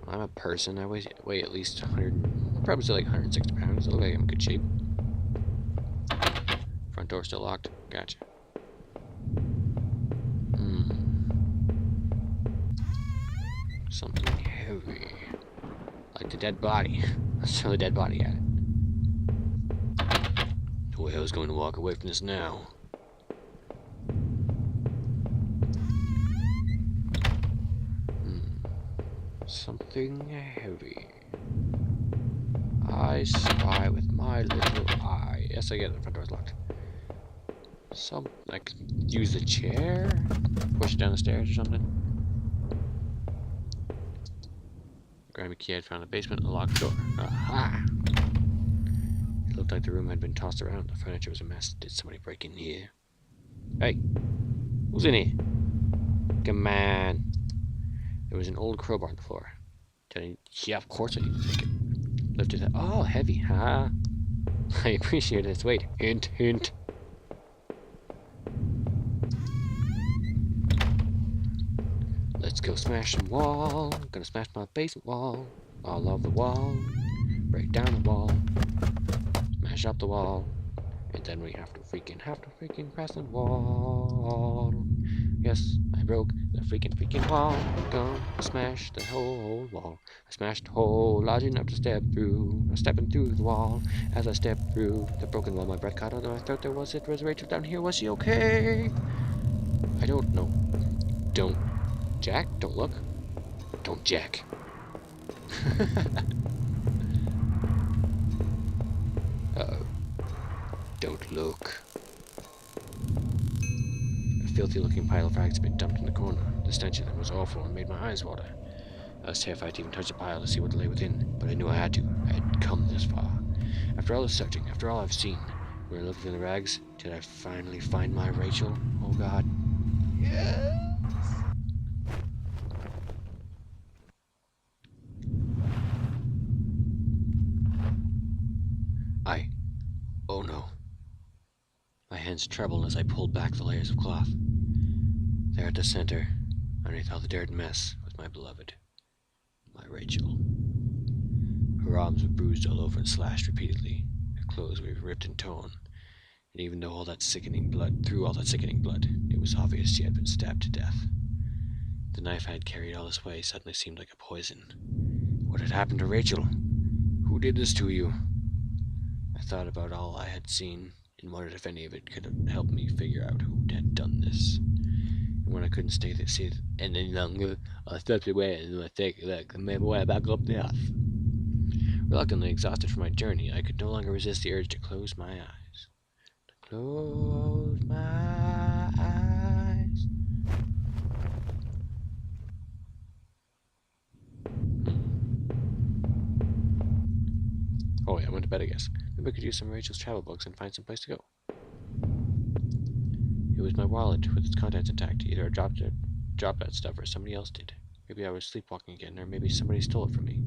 I'm a person. I weigh at least 100, probably still like 160 pounds. I look like I'm in good shape. Front door still locked. Gotcha. Something heavy. Like the dead body. Let's throw the dead body at it. No way I was going to walk away from this now. Something heavy. I spy with my little eye. Yes, I get it. The front door's locked. I could use the chair? Push it down the stairs or something? Grab a key I found in the basement and locked the door. Aha! It looked like the room had been tossed around. The furniture was a mess. Did somebody break in here? Hey! Who's in here? Come on! There was an old crowbar on the floor. Yeah, of course I need to take it. Lifted it. Oh, heavy, huh? I appreciate its weight. Hint, hint. Let's go smash some wall. Gonna smash my basement wall. All over the wall. Break down the wall. Smash up the wall. And then we have to freaking press the wall. Yes, I broke the freaking wall. Gonna smash the whole wall. I smashed the hole large enough to step through. I'm stepping through the wall. As I step through the broken wall, my breath caught on my throat. Was Rachel down here? Was she okay? I don't know. Don't. Jack, don't look. Don't Jack. Uh-oh. Don't look. A filthy-looking pile of rags had been dumped in the corner. The stench of them was awful and made my eyes water. I was terrified to even touch the pile to see what lay within, but I knew I had to. I had come this far. After all the searching, after all I've seen, when I looked in the rags, did I finally find my Rachel? Oh God. Yes! Oh no. My hands trembled as I pulled back the layers of cloth. There at the center, underneath all the dirt and mess, was my beloved. My Rachel. Her arms were bruised all over and slashed repeatedly. Her clothes were ripped and torn. And even though through all that sickening blood, it was obvious she had been stabbed to death. The knife I had carried all this way suddenly seemed like a poison. What had happened to Rachel? Who did this to you? I thought about all I had seen and wondered if any of it could have helped me figure out who had done this. And when I couldn't stay there, see any longer, I stepped away and I made my way back up the path. Reluctantly exhausted from my journey, I could no longer resist the urge to close my eyes. Close my eyes. Oh yeah, I went to bed, I guess. Maybe I could use some of Rachel's travel books and find some place to go. It was my wallet with its contents intact. Either I dropped that stuff or somebody else did. Maybe I was sleepwalking again, or maybe somebody stole it from me.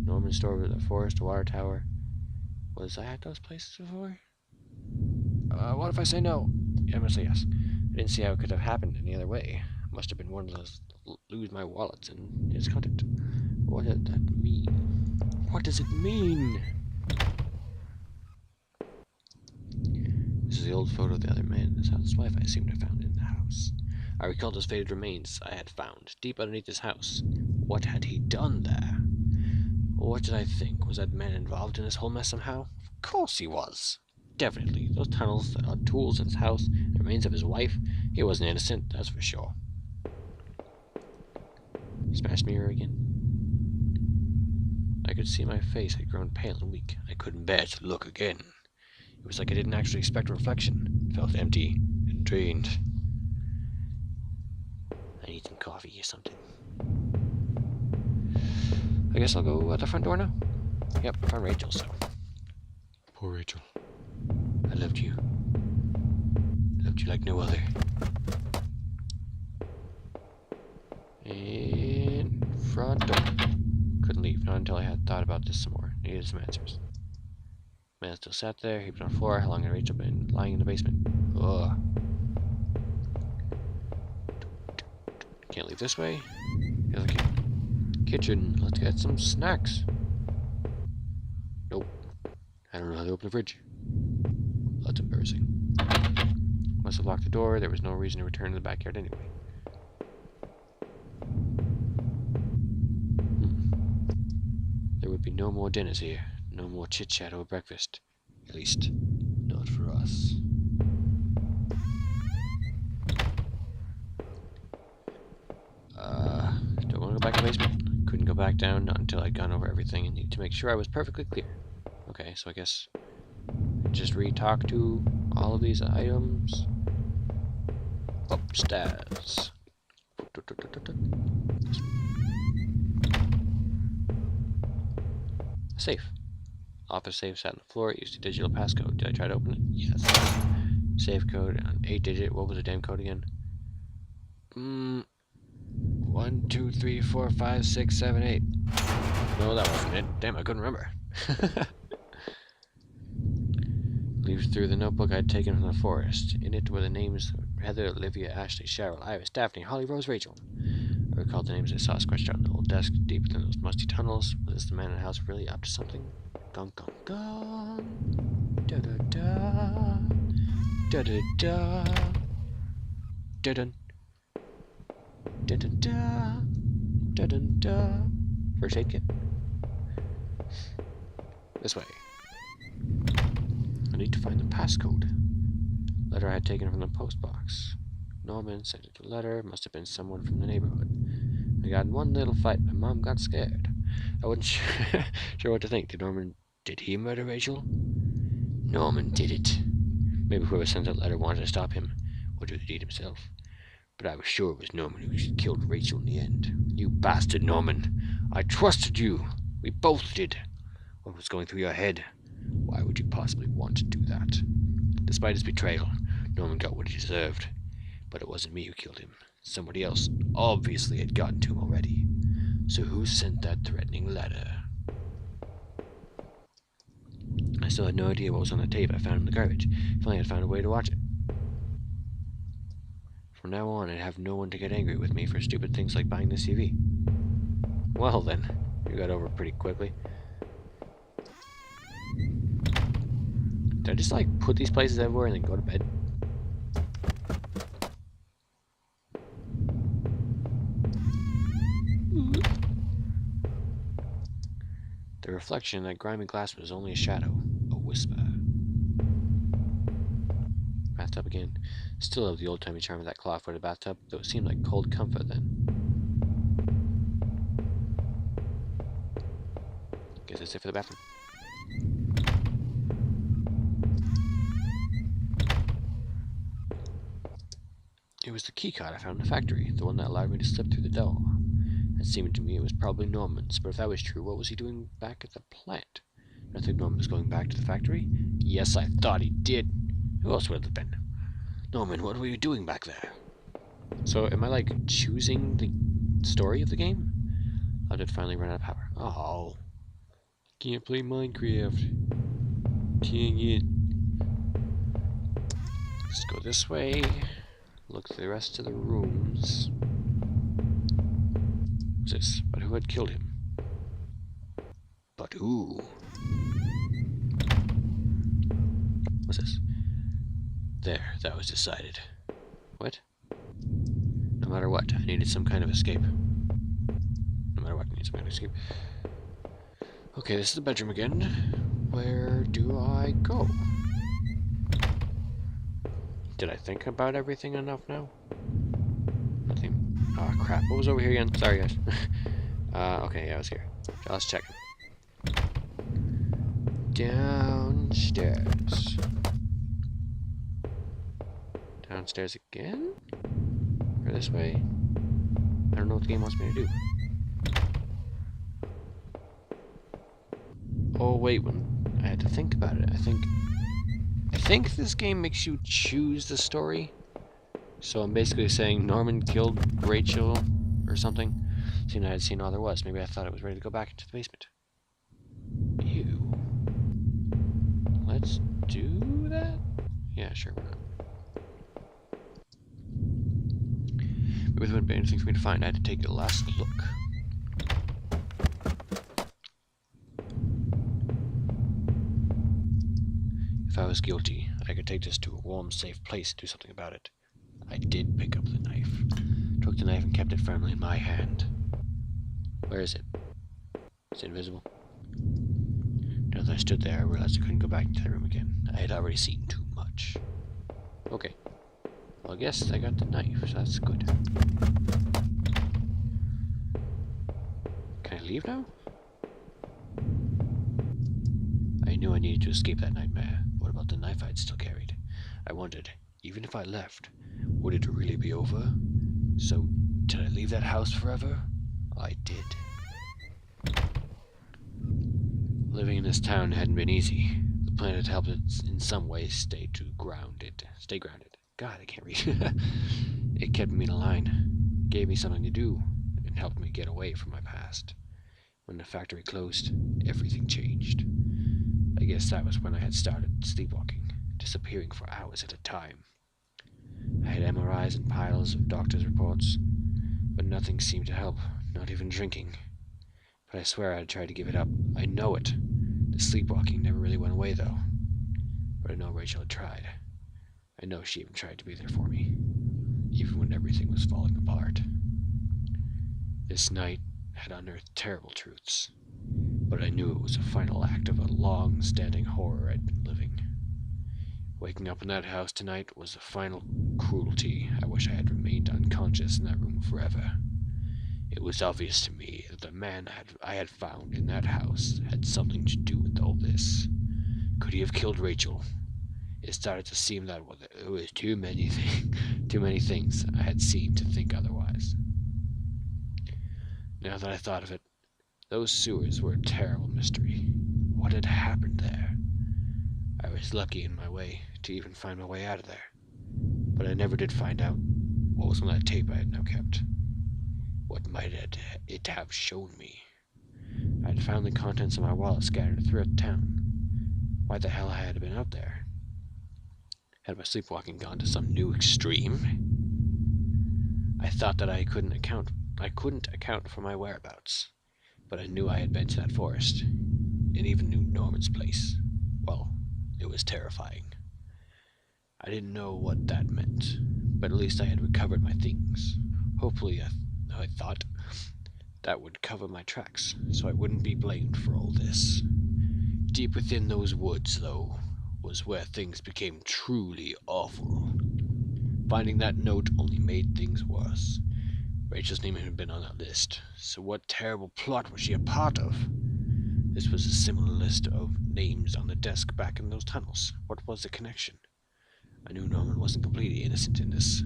Norman's store with a forest, a water tower. Was I at those places before? What if I say no? Yeah, I'm gonna say yes. I didn't see how it could have happened any other way. Must have been one of those lose my wallets and its content. What did that mean? What does it mean? This is the old photo of the other man and his wife I seemed to have found in the house. I recalled his faded remains I had found deep underneath his house. What had he done there? What did I think? Was that man involved in this whole mess somehow? Of course he was. Definitely. Those tunnels, the tools in his house, the remains of his wife. He wasn't innocent, that's for sure. Smashed mirror again. I could see my face had grown pale and weak. I couldn't bear to look again. It was like I didn't actually expect a reflection. It felt empty and drained. I need some coffee or something. I guess I'll go at the front door now. Yep, I found Rachel, so. Poor Rachel. I loved you. I loved you like no other. And front door. Couldn't leave, not until I had thought about this some more. Needed some answers. Man still sat there, heaped on the floor. How long had Rachel been lying in the basement? Ugh. Can't leave this way. Yes, I can. Kitchen, let's get some snacks. Nope. I don't know how to open the fridge. That's embarrassing. Must have locked the door. There was no reason to return to the backyard anyway. There would be no more dinners here. No more chit-chat over breakfast. At least, not for us. Don't want to go back to the basement. Couldn't go back down, not until I'd gone over everything and needed to make sure I was perfectly clear. Okay, so I guess just re-talk to all of these items. Upstairs. Safe. Office safe sat on the floor. It used a digital passcode. Did I try to open it? Yes. Safe code on 8-digit. What was the damn code again? 1, 2, 3, 4, 5, 6, 7, 8. No, that wasn't it. Damn, I couldn't remember. Leafed through the notebook I'd taken from the forest. In it were the names Heather, Olivia, Ashley, Cheryl, Iris, Daphne, Holly, Rose, Rachel. I recalled the names I saw scratched out on the old desk, deep within those musty tunnels. Was this the man in the house really up to something? Gong, gong, gong. Da da da. Da da da. Da dun. Da da da. Da dun da. First aid kit. This way. I need to find the passcode. Letter I had taken from the postbox. Norman sent it a letter. Must have been someone from the neighborhood. I got in one little fight. My mom got scared. I wasn't sure what to think. Did he murder Rachel? Norman did it. Maybe whoever sent that letter wanted to stop him, or do the deed himself. But I was sure it was Norman who killed Rachel in the end. You bastard, Norman. I trusted you. We both did. What was going through your head? Why would you possibly want to do that? Despite his betrayal, Norman got what he deserved. But it wasn't me who killed him. Somebody else obviously had gotten to him already. So who sent that threatening letter? I still had no idea what was on the tape I found in the garbage. If only I'd found a way to watch it. From now on, I'd have no one to get angry with me for stupid things like buying this TV. Well then, you got over it pretty quickly. Did I just like put these places everywhere and then go to bed? The reflection in that grimy glass was only a shadow, a whisper. Bathtub again. Still have the old-timey charm of that claw-footed bathtub, though it seemed like cold comfort then. Guess that's it for the bathroom. It was the keycard I found in the factory, the one that allowed me to slip through the door. It seemed to me it was probably Norman's, but if that was true, what was he doing back at the plant? I think Norman was going back to the factory? Yes, I thought he did. Who else would it have been? Norman, what were you doing back there? So, am I, like, choosing the story of the game? How did it finally run out of power? Oh. Can't play Minecraft. Dang it. Let's go this way. Look through the rest of the rooms. What's this? But who had killed him? But who? What's this? There, that was decided. What? No matter what, I needed some kind of escape. No matter what, I need some kind of escape. Okay, this is the bedroom again. Where do I go? Did I think about everything enough now? Nothing. Oh crap, what was over here again? Sorry guys. Okay, yeah, I was here. So let's check. Downstairs. Downstairs again? Or this way? I don't know what the game wants me to do. Oh wait, when I had to think about it, I think this game makes you choose the story. So I'm basically saying Norman killed Rachel or something. Seeing I had seen all there was. Maybe I thought I was ready to go back into the basement. Ew. Let's do that? Yeah, sure, why not? Maybe there wouldn't be anything for me to find. I had to take a last look. If I was guilty, I could take this to a warm, safe place and do something about it. I did pick up the knife. Took the knife and kept it firmly in my hand. Where is it? Is it invisible? Now that I stood there, I realized I couldn't go back into the room again. I had already seen too much. Okay. Well, I guess I got the knife, so that's good. Can I leave now? I knew I needed to escape that nightmare. What about the knife I'd still carried? I wondered, even if I left, would it really be over? So, did I leave that house forever? I did. Living in this town hadn't been easy. The plan had helped it in some ways stay grounded. God, I can't read. It kept me in a line, gave me something to do, and helped me get away from my past. When the factory closed, everything changed. I guess that was when I had started sleepwalking, disappearing for hours at a time. I had MRIs and piles of doctor's reports, but nothing seemed to help, not even drinking. But I swear I'd tried to give it up. I know it. The sleepwalking never really went away, though. But I know Rachel had tried. I know she even tried to be there for me, even when everything was falling apart. This night had unearthed terrible truths, but I knew it was a final act of a long-standing horror I'd been living. Waking up in that house tonight was the final cruelty. I wish I had remained unconscious in that room forever. It was obvious to me that the man I had found in that house had something to do with all this. Could he have killed Rachel? It started to seem that there was too many things I had seen to think otherwise. Now that I thought of it, those sewers were a terrible mystery. What had happened there? I was lucky in my way to even find my way out of there, but I never did find out what was on that tape I had now kept. What might it have shown me? I had found the contents of my wallet scattered throughout town. Why the hell had I been out there? Had my sleepwalking gone to some new extreme? I thought that I couldn't account for my whereabouts, but I knew I had been to that forest, and even knew Norman's place. Well, it was terrifying. I didn't know what that meant, but at least I had recovered my things. Hopefully, I thought, that would cover my tracks, so I wouldn't be blamed for all this. Deep within those woods, though, was where things became truly awful. Finding that note only made things worse. Rachel's name had been on that list, so what terrible plot was she a part of? This was a similar list of names on the desk back in those tunnels. What was the connection? I knew Norman wasn't completely innocent in this.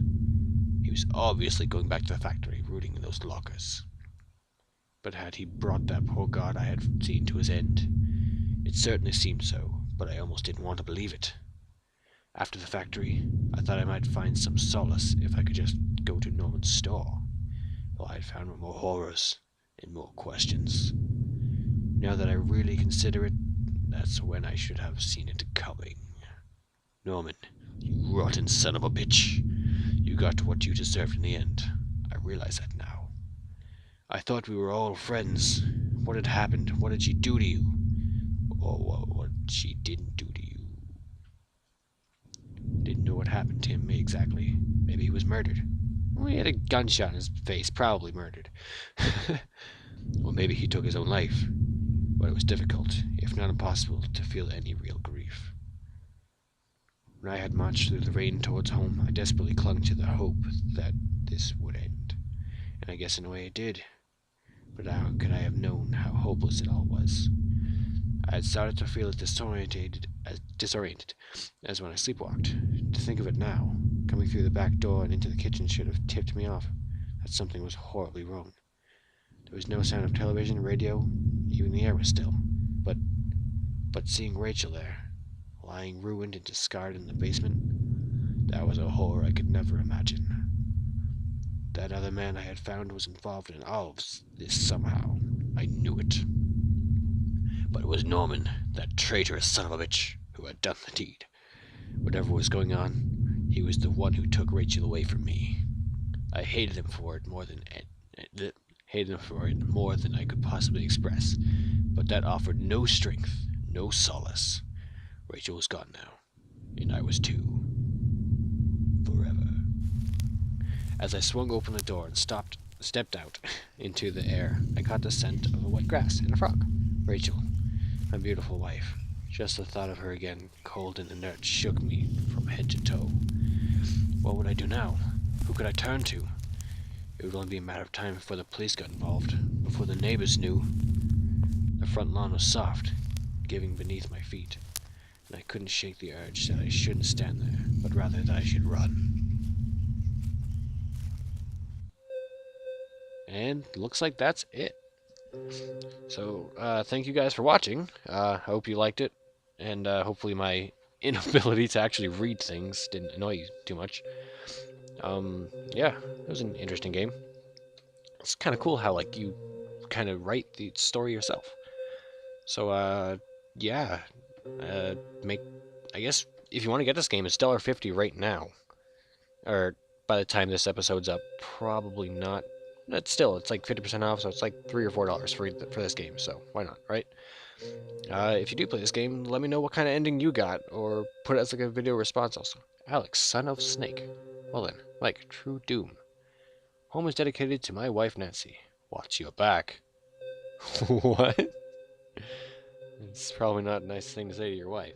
He was obviously going back to the factory, rooting in those lockers. But had he brought that poor god I had seen to his end? It certainly seemed so, but I almost didn't want to believe it. After the factory, I thought I might find some solace if I could just go to Norman's store. Well, I had found more horrors and more questions. Now that I really consider it, that's when I should have seen it coming. Norman, you rotten son of a bitch. You got what you deserved in the end. I realize that now. I thought we were all friends. What had happened? What did she do to you? Or what she didn't do to you? Didn't know what happened to him exactly. Maybe he was murdered. Well, he had a gunshot in his face, probably murdered. Or maybe he took his own life. But it was difficult, if not impossible, to feel any real grief. When I had marched through the rain towards home, I desperately clung to the hope that this would end. And I guess in a way it did. But how could I have known how hopeless it all was? I had started to feel as disoriented as when I sleepwalked. To think of it now, coming through the back door and into the kitchen should have tipped me off that something was horribly wrong. There was no sound of television, radio, even the air was still. But seeing Rachel there, lying ruined and discarded in the basement, that was a horror I could never imagine. That other man I had found was involved in all of this somehow. I knew it. But it was Norman, that traitorous son of a bitch, who had done the deed. Whatever was going on, he was the one who took Rachel away from me. I hated him for it more than I could possibly express, but that offered no strength, no solace. Rachel was gone now. And I was too. Forever. As I swung open the door and stepped out into the air, I caught the scent of a wet grass and a frog. Rachel, my beautiful wife. Just the thought of her again, cold and inert, shook me from head to toe. What would I do now? Who could I turn to? It would only be a matter of time before the police got involved, before the neighbors knew. The front lawn was soft, giving beneath my feet, and I couldn't shake the urge that I shouldn't stand there, but rather that I should run. And looks like that's it. So, thank you guys for watching. I hope you liked it, and hopefully my inability to actually read things didn't annoy you too much. Yeah, it was an interesting game. It's kind of cool how, like, you kind of write the story yourself. So, yeah, make, I guess, if you want to get this game, it's $1.50 right now. Or, by the time this episode's up, probably not. But still, it's like 50% off, so it's like $3 or $4 for this game, so why not, right? If you do play this game, let me know what kind of ending you got, or put it as like a video response also. Alex, son of Snake. Well then, like true doom. Home is dedicated to my wife Nancy. Watch your back. What? It's probably not a nice thing to say to your wife.